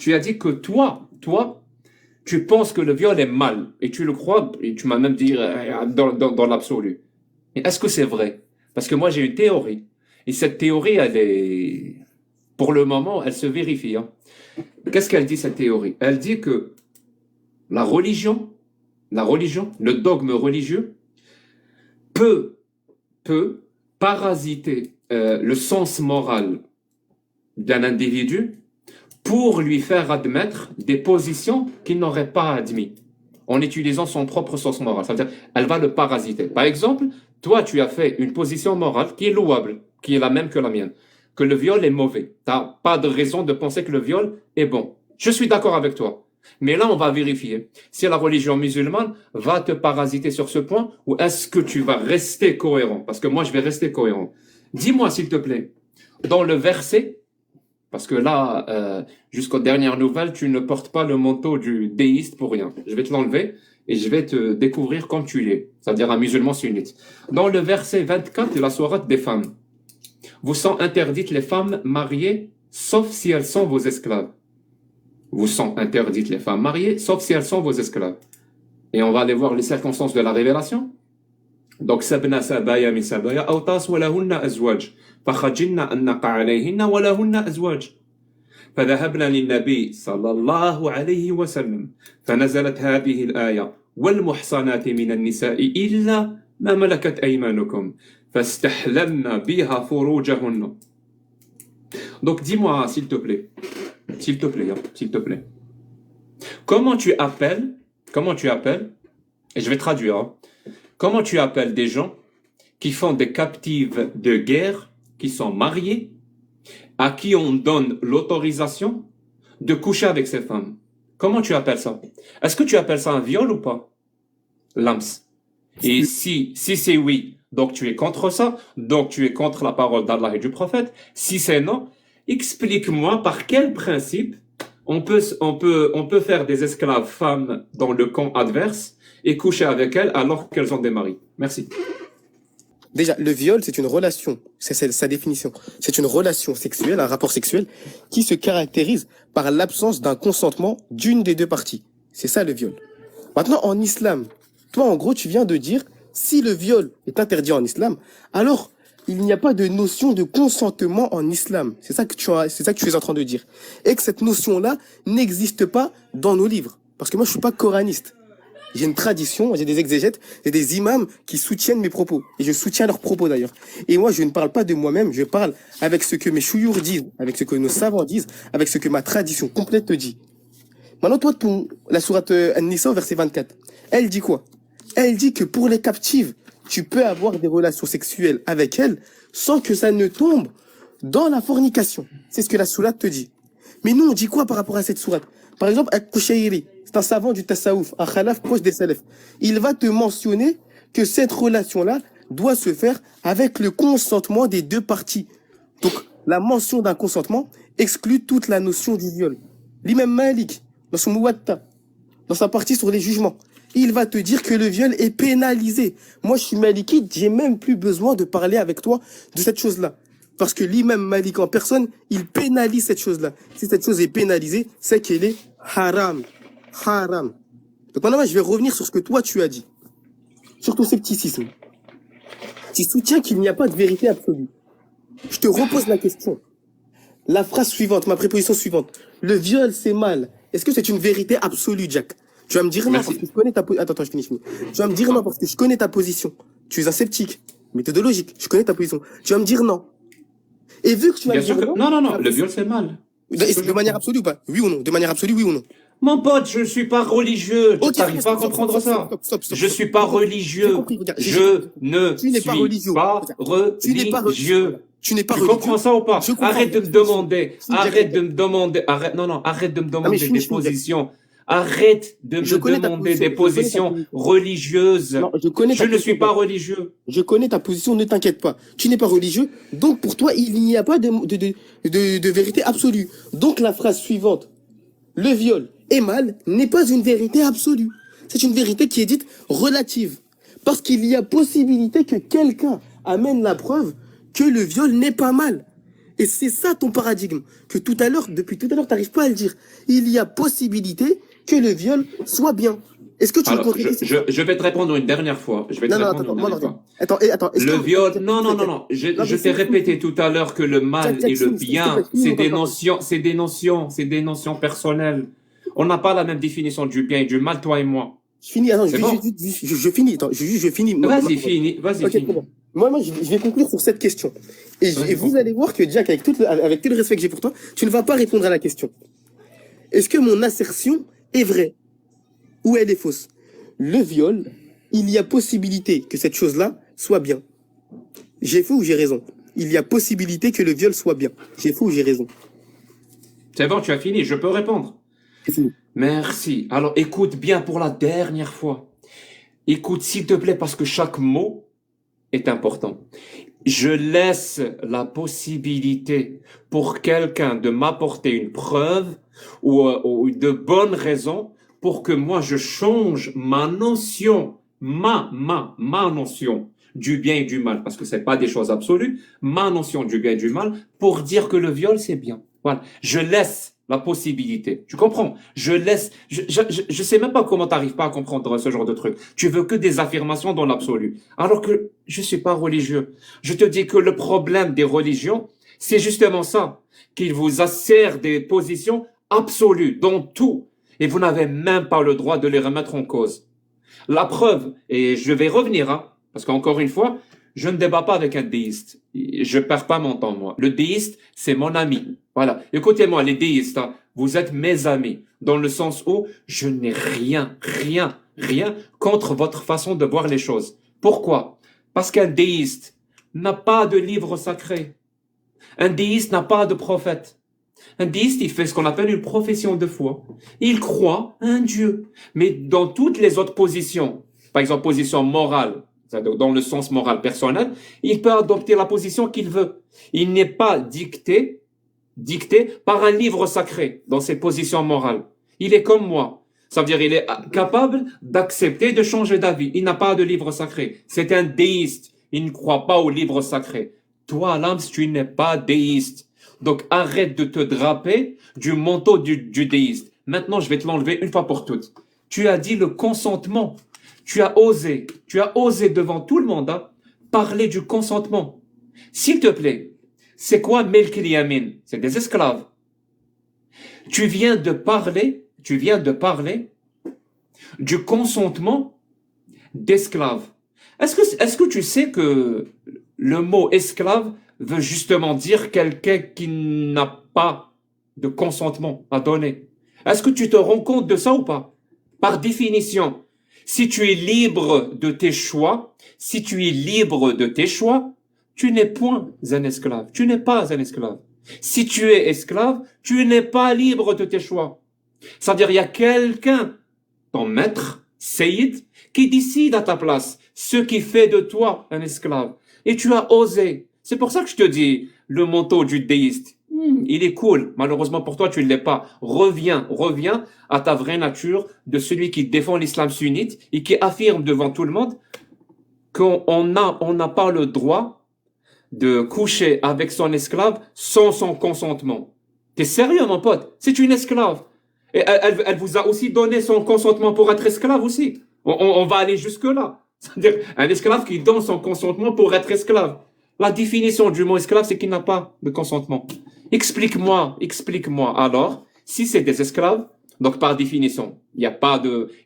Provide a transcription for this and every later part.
tu as dit que toi, tu penses que le viol est mal, et tu le crois, et tu m'as même dit dans l'absolu. Mais est-ce que c'est vrai? Parce que moi, j'ai une théorie. Et cette théorie, elle est, pour le moment, elle se vérifie, hein. Qu'est-ce qu'elle dit, cette théorie? Elle dit que la religion, le dogme religieux, peut, peut parasiter le sens moral d'un individu pour lui faire admettre des positions qu'il n'aurait pas admis, en utilisant son propre sens moral. C'est-à-dire, elle va le parasiter. Par exemple, toi, tu as fait une position morale qui est louable, qui est la même que la mienne, que le viol est mauvais. Tu n'as pas de raison de penser que le viol est bon. Je suis d'accord avec toi. Mais là, on va vérifier si la religion musulmane va te parasiter sur ce point ou est-ce que tu vas rester cohérent? Parce que moi, je vais rester cohérent. Dis-moi, s'il te plaît, dans le verset, parce que là, jusqu'aux dernières nouvelles, tu ne portes pas le manteau du déiste pour rien. Je vais te l'enlever et je vais te découvrir comme tu es, c'est-à-dire un musulman sunnite. Dans le verset 24 de la sourate des femmes, vous sont interdites les femmes mariées, sauf si elles sont vos esclaves. Vous sont interdites les femmes mariées, sauf si elles sont vos esclaves. Et on va aller voir les circonstances de la révélation. Donc, sabna sabaya min sabaya, awtas walahunna azwaj. فخجلنا أن نقع عليهن ولهن أزواج فذهبنا للنبي صلى الله عليه وسلم فنزلت هذه الآية والمحصنات من النساء إلا ما ملكت أيمانكم فاستحللنا بها فروجهن. Donc dis-moi s'il te plaît, s'il te plaît, s'il te plaît, comment tu appelles, et je vais traduire, hein, comment tu appelles des gens qui font des captives de guerre, qui sont mariés, à qui on donne l'autorisation de coucher avec ces femmes? Comment tu appelles ça? Est-ce que tu appelles ça un viol ou pas? Lams. Et si c'est oui, donc tu es contre ça, donc tu es contre la parole d'Allah et du prophète. Si c'est non, explique-moi par quel principe on peut faire des esclaves femmes dans le camp adverse et coucher avec elles alors qu'elles ont des maris. Merci. Déjà, le viol, c'est une relation, c'est sa définition. C'est une relation sexuelle, un rapport sexuel, qui se caractérise par l'absence d'un consentement d'une des deux parties. C'est ça le viol. Maintenant, en islam, toi, en gros, tu viens de dire, si le viol est interdit en islam, alors il n'y a pas de notion de consentement en islam. C'est ça que tu es en train de dire. Et que cette notion-là n'existe pas dans nos livres. Parce que moi, je suis pas coraniste. J'ai une tradition, j'ai des exégètes, j'ai des imams qui soutiennent mes propos. Et je soutiens leurs propos d'ailleurs. Et moi, je ne parle pas de moi-même, je parle avec ce que mes chouyours disent, avec ce que nos savants disent, avec ce que ma tradition complète te dit. Maintenant, toi, la sourate An-Nisa, verset 24, elle dit quoi? Elle dit que pour les captives, tu peux avoir des relations sexuelles avec elles sans que ça ne tombe dans la fornication. C'est ce que la sourate te dit. Mais nous, on dit quoi par rapport à cette sourate? Par exemple, Al-Kushairi, c'est un savant du tasawuf, un khalaf proche des salafs. Il va te mentionner que cette relation-là doit se faire avec le consentement des deux parties. Donc, la mention d'un consentement exclut toute la notion du viol. L'imam Malik, dans son Muwatta, dans sa partie sur les jugements, il va te dire que le viol est pénalisé. Moi, je suis malikite, j'ai même plus besoin de parler avec toi de cette chose-là. Parce que l'imam Malik en personne, il pénalise cette chose-là. Si cette chose est pénalisée, c'est qu'elle est haram. Haram. Donc maintenant, je vais revenir sur ce que toi, tu as dit. Sur ton scepticisme. Tu soutiens qu'il n'y a pas de vérité absolue. Je te repose la question. La phrase suivante, ma préposition suivante. Le viol, c'est mal. Est-ce que c'est une vérité absolue, Jack? Tu vas me dire non parce que je connais ta position. Attends, je finis. Tu vas me dire non parce que je connais ta position. Tu es un sceptique, méthodologique. Je connais ta position. Tu vas me dire non. Et vu que tu vas me dire non... Non, le viol, c'est mal. De manière absolue ou pas? Oui ou non? De manière absolue, oui ou non? Mon pote, je ne suis pas religieux. Tu n'arrives pas à comprendre ça. Je ne suis pas religieux. Je ne suis pas religieux. Tu n'es pas religieux. Tu comprends ça ou pas? Arrête de me demander. Arrête de me demander des positions. Arrête de me demander des positions religieuses. Je ne suis pas religieux. Je connais ta position, ne t'inquiète pas. Tu n'es pas religieux, donc pour toi, il n'y a pas de vérité absolue. Donc la phrase suivante, le viol est mal, n'est pas une vérité absolue. C'est une vérité qui est dite relative. Parce qu'il y a possibilité que quelqu'un amène la preuve que le viol n'est pas mal. Et c'est ça ton paradigme. Que tout à l'heure, depuis tout à l'heure, tu n'arrives pas à le dire. Il y a possibilité que le viol soit bien. Est-ce que tu me Alors, contredis sur ça? je vais te répondre une dernière fois. Je vais te Non, non, répondre attends, une moi, dernière non, fois. attends, est-ce Le que... viol, non, non, non, non. Je Non, mais t'ai c'est fou. répété tout à l'heure que le mal Jack, et le s'il te plaît, bien, finis c'est mon des parole. notions, c'est des notions personnelles. On n'a pas la même définition du bien et du mal, toi et moi. Je finis, attends, C'est bon? je finis, attends, je finis. Vas-y, finis, vas-y, Ok, très finis. bien. Moi, je vais conclure sur cette question. Et Vas-y, vous conclue. allez voir que Jack, avec tout le respect que j'ai pour toi, tu ne vas pas répondre à la question. Est-ce que mon assertion est vraie ou elle est fausse? Le viol, il y a possibilité que cette chose-là soit bien. J'ai faux ou j'ai raison? Il y a possibilité que le viol soit bien. J'ai faux ou j'ai raison? C'est bon, tu as fini, je peux répondre. C'est fini. Merci. Alors, écoute bien pour la dernière fois. Écoute, s'il te plaît, parce que chaque mot est important. Je laisse la possibilité pour quelqu'un de m'apporter une preuve ou de bonnes raisons pour que moi je change ma notion, ma notion du bien et du mal, parce que c'est pas des choses absolues, ma notion du bien et du mal pour dire que le viol c'est bien. Voilà. Je laisse la possibilité. Tu comprends? Je sais même pas comment t'arrives pas à comprendre ce genre de truc. Tu veux que des affirmations dans l'absolu. Alors que je suis pas religieux. Je te dis que le problème des religions, c'est justement ça. Qu'ils vous asserrent des positions absolues dans tout. Et vous n'avez même pas le droit de les remettre en cause. La preuve, et je vais revenir, hein, parce qu'encore une fois, je ne débat pas avec un déiste. Je perds pas mon temps, moi. Le déiste, c'est mon ami. Voilà. Écoutez-moi, les déistes, hein, vous êtes mes amis, dans le sens où je n'ai rien contre votre façon de voir les choses. Pourquoi? Parce qu'un déiste n'a pas de livre sacré. Un déiste n'a pas de prophète. Un déiste, il fait ce qu'on appelle une profession de foi. Il croit à un Dieu. Mais dans toutes les autres positions, par exemple, position morale, c'est-à-dire dans le sens moral personnel, il peut adopter la position qu'il veut. Il n'est pas dicté par un livre sacré dans ses positions morales. Il est comme moi. Ça veut dire il est capable d'accepter de changer d'avis. Il n'a pas de livre sacré. C'est un déiste. Il ne croit pas au livre sacré. Toi, Lams, tu n'es pas déiste. Donc arrête de te draper du manteau du déiste. Maintenant, je vais te l'enlever une fois pour toutes. Tu as dit le consentement. Tu as osé devant tout le monde hein, parler du consentement. S'il te plaît, c'est quoi Milk Yamin? C'est des esclaves. Tu viens de parler du consentement d'esclaves. Est-ce que tu sais que le mot esclave veut justement dire quelqu'un qui n'a pas de consentement à donner? Est-ce que tu te rends compte de ça ou pas? Par définition, si tu es libre de tes choix, tu n'es point un esclave. Tu n'es pas un esclave. Si tu es esclave, tu n'es pas libre de tes choix. C'est-à-dire, il y a quelqu'un, ton maître, Saïd, qui décide à ta place ce qui fait de toi un esclave. Et tu as osé. C'est pour ça que je te dis, le manteau du déiste, il est cool. Malheureusement pour toi, tu ne l'es pas. Reviens à ta vraie nature de celui qui défend l'islam sunnite et qui affirme devant tout le monde qu'on n'a pas le droit de coucher avec son esclave sans son consentement. T'es sérieux, mon pote? C'est une esclave. Et elle vous a aussi donné son consentement pour être esclave aussi. On va aller jusque-là. C'est-à-dire, un esclave qui donne son consentement pour être esclave. La définition du mot esclave, c'est qu'il n'a pas de consentement. Explique-moi. Alors, si c'est des esclaves, donc par définition, ils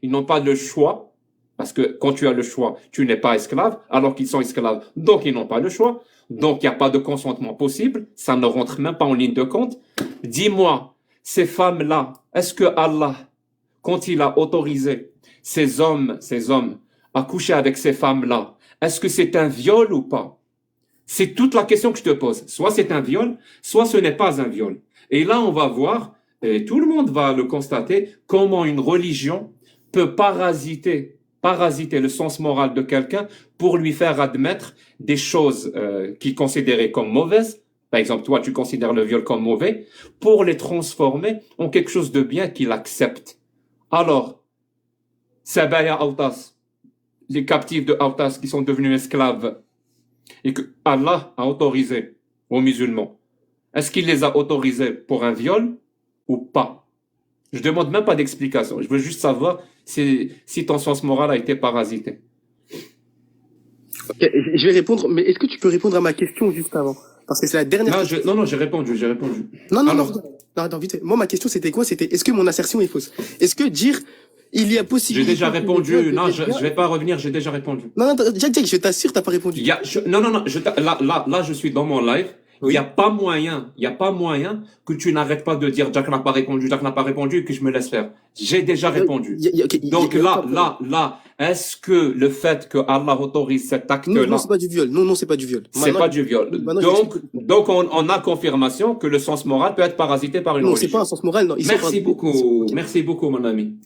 n'ont pas le choix, parce que quand tu as le choix, tu n'es pas esclave, alors qu'ils sont esclaves, donc ils n'ont pas le choix. Donc, il n'y a pas de consentement possible. Ça ne rentre même pas en ligne de compte. Dis-moi, ces femmes-là, est-ce que Allah, quand il a autorisé ces hommes, à coucher avec ces femmes-là, est-ce que c'est un viol ou pas? C'est toute la question que je te pose. Soit c'est un viol, soit ce n'est pas un viol. Et là, on va voir, et tout le monde va le constater, comment une religion peut parasiter le sens moral de quelqu'un pour lui faire admettre des choses qu'il considérait comme mauvaises. Par exemple, toi, tu considères le viol comme mauvais, pour les transformer en quelque chose de bien qu'il accepte. Alors, Sabaya Autas, les captifs de Autas qui sont devenus esclaves, et que Allah a autorisé aux musulmans Est-ce qu'il les a autorisés pour un viol ou pas? Je demande même pas d'explication. Je veux juste savoir si ton sens moral a été parasité. Ok, je vais répondre, mais est-ce que tu peux répondre à ma question juste avant? Parce que c'est la dernière Non, question. non, j'ai répondu, j'ai répondu. Non, non, non, Alors, regarde. Non, attends, vite fait. Moi, ma question, c'était quoi? C'était, est-ce que mon assertion est fausse? Est-ce que dire, il y a j'ai possibilité... déjà que le répondu. viol Non, devienne bien- je vais pas revenir, j'ai déjà répondu. Non, non, Jack, Jack, je t'assure, t'as pas répondu. Non, non, non, là, je suis dans mon live. Il Oui. n'y a pas moyen, il y a pas moyen que tu n'arrêtes pas de dire Jack n'a pas répondu, Jack n'a pas répondu et que je me laisse faire. J'ai déjà répondu. Ok, Donc y a là, aucun là, là, est-ce que le fait que Allah autorise cet Non, acte-là, non, c'est pas du viol. Non, non, c'est pas du viol. c'est Maintenant, pas du viol. maintenant, Donc on a confirmation que le sens moral peut être parasité par une non, c'est pas religion. un sens moral, non. Ils sont Merci beaucoup, mon ami.